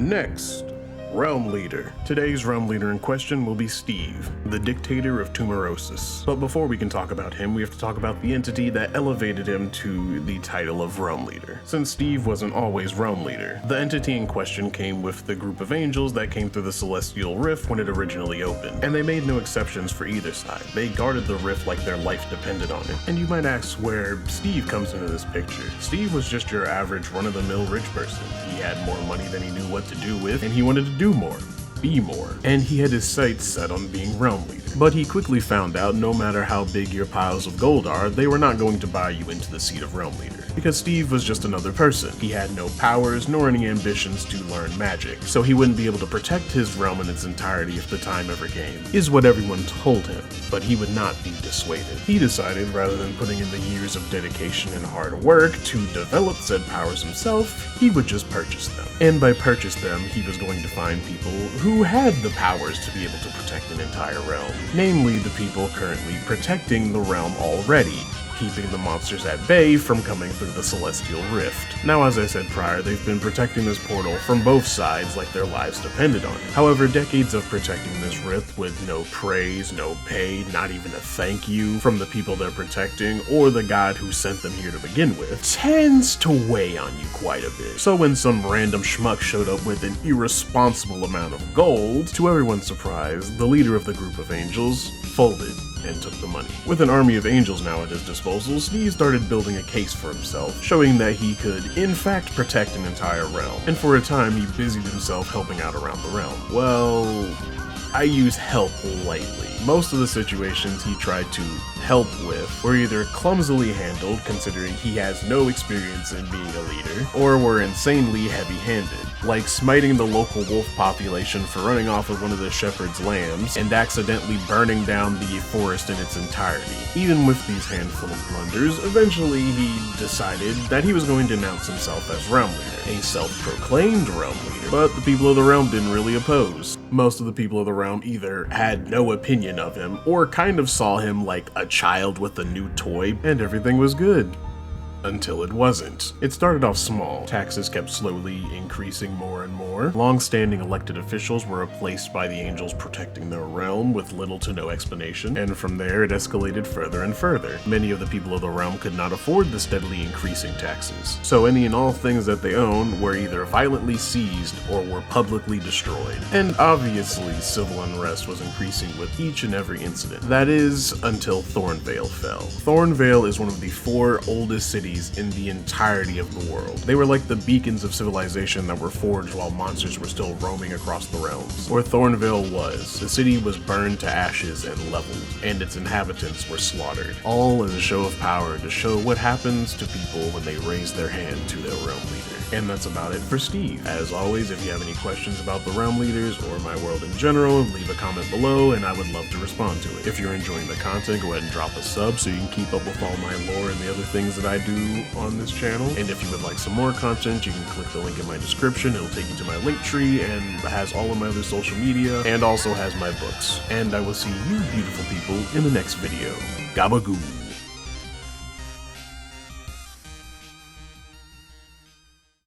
Next, Realm Leader. Today's Realm Leader in question will be Steve, the dictator of Tumerosis. But before we can talk about him, we have to talk about the entity that elevated him to the title of Realm Leader. Since Steve wasn't always Realm Leader, the entity in question came with the group of angels that came through the Celestial Rift when it originally opened, and they made no exceptions for either side. They guarded the rift like their life depended on it. And you might ask where Steve comes into this picture. Steve was just your average run-of-the-mill rich person. He had more money than he knew what to do with, and he wanted to do more, be more, and he had his sights set on being Realm Leader. But he quickly found out no matter how big your piles of gold are, they were not going to buy you into the seat of Realm Leader, because Steve was just another person. He had no powers nor any ambitions to learn magic, so he wouldn't be able to protect his realm in its entirety if the time ever came, is what everyone told him, but he would not be dissuaded. He decided, rather than putting in the years of dedication and hard work to develop said powers himself, he would just purchase them. And by purchase them, he was going to find people who had the powers to be able to protect an entire realm, namely the people currently protecting the realm already, keeping the monsters at bay from coming through the Celestial Rift. Now, as I said prior, they've been protecting this portal from both sides like their lives depended on it. However, decades of protecting this rift with no praise, no pay, not even a thank you from the people they're protecting or the god who sent them here to begin with, tends to weigh on you quite a bit. So when some random schmuck showed up with an irresponsible amount of gold, to everyone's surprise, the leader of the group of angels folded and took the money. With an army of angels now at his disposal, Steve started building a case for himself, showing that he could, in fact, protect an entire realm. And for a time, he busied himself helping out around the realm. Well, I use help lightly. Most of the situations he tried to help with were either clumsily handled, considering he has no experience in being a leader, or were insanely heavy-handed, like smiting the local wolf population for running off with one of the shepherd's lambs and accidentally burning down the forest in its entirety. Even with these handful of blunders, eventually he decided that he was going to announce himself as Realm Leader, a self-proclaimed Realm Leader, but the people of the realm didn't really oppose. Most of the people of the realm either had no opinion of him or kind of saw him like a child with a new toy, and everything was good. Until it wasn't. It started off small. Taxes kept slowly increasing more and more. Long-standing elected officials were replaced by the angels protecting their realm with little to no explanation, and from there it escalated further and further. Many of the people of the realm could not afford the steadily increasing taxes, so any and all things that they owned were either violently seized or were publicly destroyed. And obviously civil unrest was increasing with each and every incident. That is, until Thornvale fell. Thornvale is one of the 4 oldest cities in the entirety of the world. They were like the beacons of civilization that were forged while monsters were still roaming across the realms. Where Thornvale was, the city was burned to ashes and leveled, and its inhabitants were slaughtered, all as a show of power to show what happens to people when they raise their hand to their realm leader. And that's about it for Steve. As always, if you have any questions about the realm leaders or my world in general, leave a comment below and I would love to respond to it. If you're enjoying the content, go ahead and drop a sub so you can keep up with all my lore and the other things that I do on this channel. And if you would like some more content, you can click the link in my description. It'll take you to my link tree and has all of my other social media and also has my books. And I will see you beautiful people in the next video. Gabagoo.